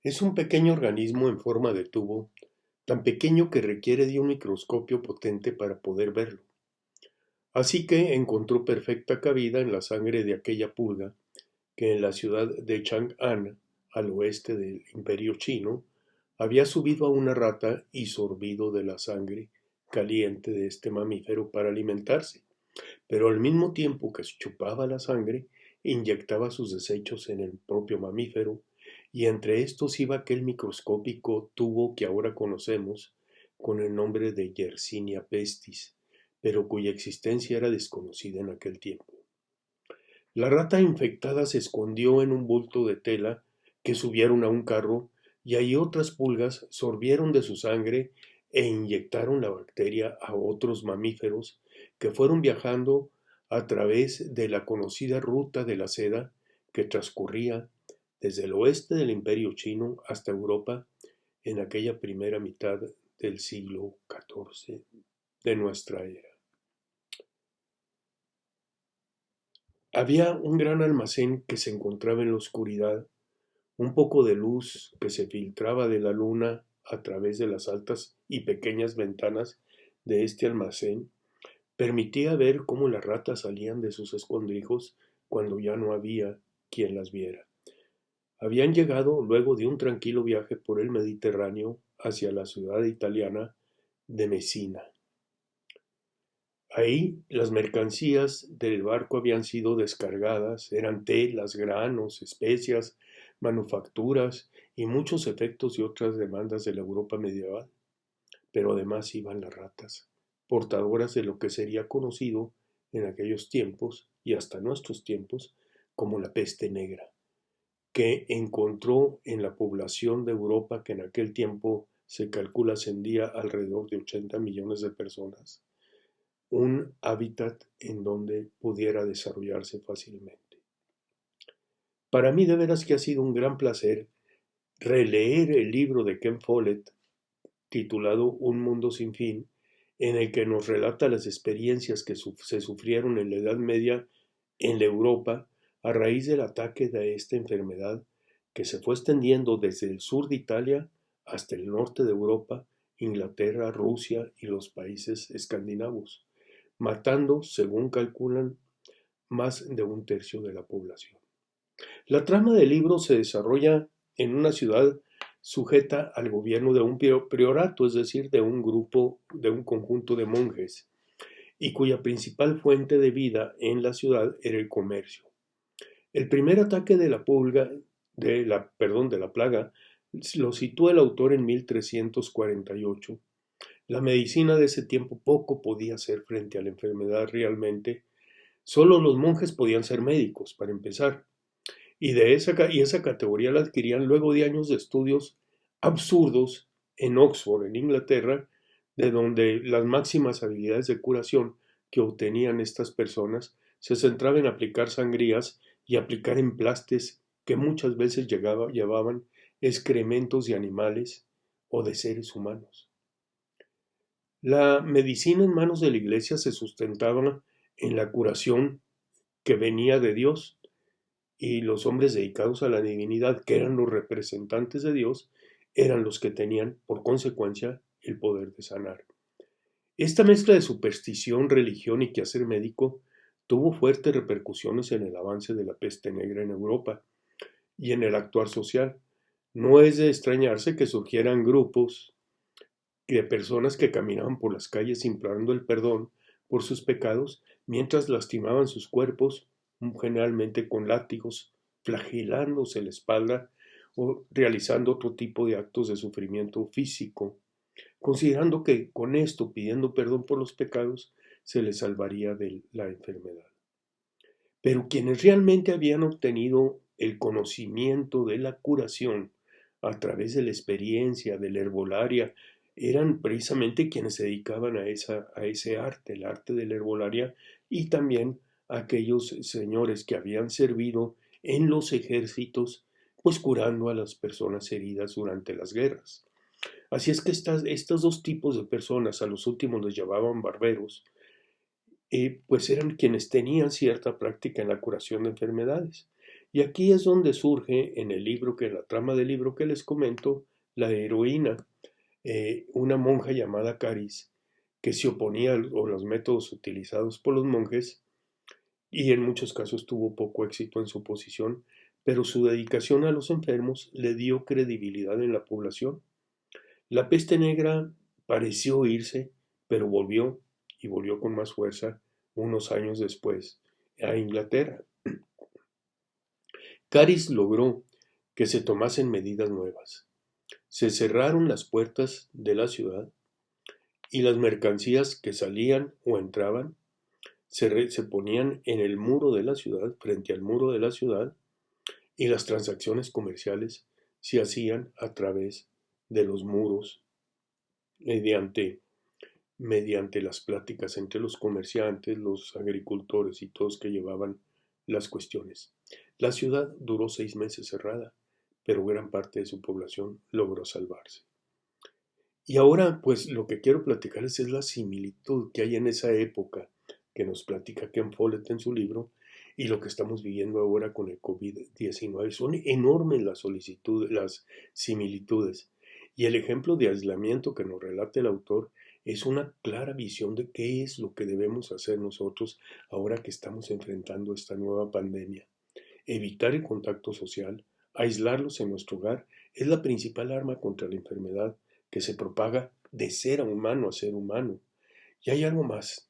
Es un pequeño organismo en forma de tubo, tan pequeño que requiere de un microscopio potente para poder verlo. Así que encontró perfecta cabida en la sangre de aquella pulga que en la ciudad de Chang'an, al oeste del Imperio Chino, había subido a una rata y sorbido de la sangre caliente de este mamífero para alimentarse, pero al mismo tiempo que chupaba la sangre, inyectaba sus desechos en el propio mamífero, y entre estos iba aquel microscópico tubo que ahora conocemos con el nombre de Yersinia pestis, pero cuya existencia era desconocida en aquel tiempo. La rata infectada se escondió en un bulto de tela que subieron a un carro, y ahí otras pulgas sorbieron de su sangre e inyectaron la bacteria a otros mamíferos que fueron viajando a través de la conocida ruta de la seda que transcurría desde el oeste del Imperio Chino hasta Europa en aquella primera mitad del siglo XIV de nuestra era. Había un gran almacén que se encontraba en la oscuridad, un poco de luz que se filtraba de la luna a través de las altas y pequeñas ventanas de este almacén permitía ver cómo las ratas salían de sus escondrijos cuando ya no había quien las viera. Habían llegado luego de un tranquilo viaje por el Mediterráneo hacia la ciudad italiana de Messina. Ahí las mercancías del barco habían sido descargadas, eran telas, granos, especias, manufacturas y muchos efectos y otras demandas de la Europa medieval. Pero además iban las ratas, portadoras de lo que sería conocido en aquellos tiempos y hasta nuestros tiempos como la peste negra, que encontró en la población de Europa, que en aquel tiempo se calcula ascendía alrededor de 80 millones de personas, un hábitat en donde pudiera desarrollarse fácilmente. Para mí de veras que ha sido un gran placer releer el libro de Ken Follett titulado Un mundo sin fin, en el que nos relata las experiencias que se sufrieron en la Edad Media en la Europa a raíz del ataque de esta enfermedad que se fue extendiendo desde el sur de Italia hasta el norte de Europa, Inglaterra, Rusia y los países escandinavos, matando, según calculan, más de un tercio de la población. La trama del libro se desarrolla en una ciudad sujeta al gobierno de un priorato, es decir, de un grupo, de un conjunto de monjes, y cuya principal fuente de vida en la ciudad era el comercio. El primer ataque de la pulga, de la plaga, lo sitúa el autor en 1348. La medicina de ese tiempo poco podía hacer frente a la enfermedad realmente. Solo los monjes podían ser médicos, para empezar. Y esa categoría la adquirían luego de años de estudios absurdos en Oxford, en Inglaterra, de donde las máximas habilidades de curación que obtenían estas personas se centraban en aplicar sangrías y aplicar emplastes que muchas veces llevaban excrementos de animales o de seres humanos. La medicina en manos de la Iglesia se sustentaba en la curación que venía de Dios, y los hombres dedicados a la divinidad, que eran los representantes de Dios, eran los que tenían, por consecuencia, el poder de sanar. Esta mezcla de superstición, religión y quehacer médico tuvo fuertes repercusiones en el avance de la peste negra en Europa y en el actuar social. No es de extrañarse que surgieran grupos de personas que caminaban por las calles implorando el perdón por sus pecados mientras lastimaban sus cuerpos, generalmente con látigos, flagelándose la espalda o realizando otro tipo de actos de sufrimiento físico, considerando que con esto, pidiendo perdón por los pecados, se les salvaría de la enfermedad. Pero quienes realmente habían obtenido el conocimiento de la curación a través de la experiencia, de la herbolaria, eran precisamente quienes se dedicaban a ese arte, el arte de la herbolaria, y también aquellos señores que habían servido en los ejércitos, pues curando a las personas heridas durante las guerras. Así es que estos dos tipos de personas, a los últimos les llamaban barberos, pues eran quienes tenían cierta práctica en la curación de enfermedades. Y aquí es donde surge en el libro, en la trama del libro que les comento, la heroína, una monja llamada Caris, que se oponía a los métodos utilizados por los monjes y en muchos casos tuvo poco éxito en su posición, pero su dedicación a los enfermos le dio credibilidad en la población. La peste negra pareció irse, pero volvió, y volvió con más fuerza unos años después a Inglaterra. Caris logró que se tomasen medidas nuevas. Se cerraron las puertas de la ciudad y las mercancías que salían o entraban se ponían en el muro de la ciudad, frente al muro de la ciudad, y las transacciones comerciales se hacían a través de los muros, mediante, mediante las pláticas entre los comerciantes, los agricultores y todos que llevaban las cuestiones. La ciudad duró 6 meses cerrada, pero gran parte de su población logró salvarse. Y ahora, pues lo que quiero platicarles es la similitud que hay en esa época que nos platica Ken Follett en su libro y lo que estamos viviendo ahora con el COVID-19. Son enormes las similitudes. Y el ejemplo de aislamiento que nos relata el autor es una clara visión de qué es lo que debemos hacer nosotros ahora que estamos enfrentando esta nueva pandemia. Evitar el contacto social, aislarlos en nuestro hogar, es la principal arma contra la enfermedad que se propaga de ser humano a ser humano. Y hay algo más.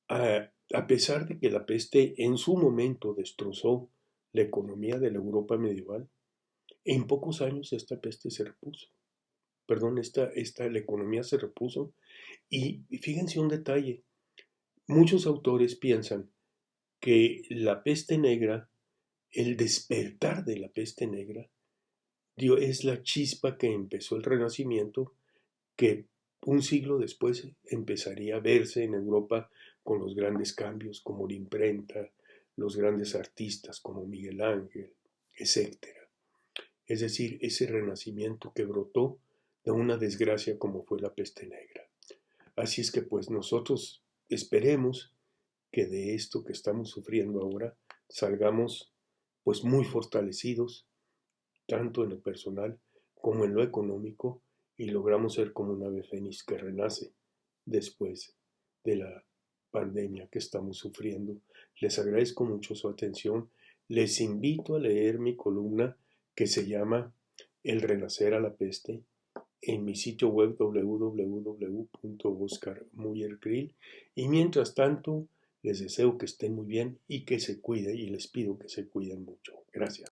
A pesar de que la peste en su momento destrozó la economía de la Europa medieval, en pocos años esta peste se repuso. Perdón, la economía se repuso. Y fíjense un detalle. Muchos autores piensan que la peste negra, el despertar de la peste negra, es la chispa que empezó el Renacimiento, que un siglo después empezaría a verse en Europa con los grandes cambios como la imprenta, los grandes artistas como Miguel Ángel, etc. Es decir, ese renacimiento que brotó de una desgracia como fue la peste negra. Así es que pues nosotros esperemos que de esto que estamos sufriendo ahora salgamos pues muy fortalecidos, tanto en lo personal como en lo económico, y logramos ser como un ave fénix que renace después de la pandemia que estamos sufriendo. Les agradezco mucho su atención. Les invito a leer mi columna que se llama El renacer a la peste en mi sitio web www.oscarmuyergrill, y mientras tanto les deseo que estén muy bien y que se cuiden, y les pido que se cuiden mucho. Gracias.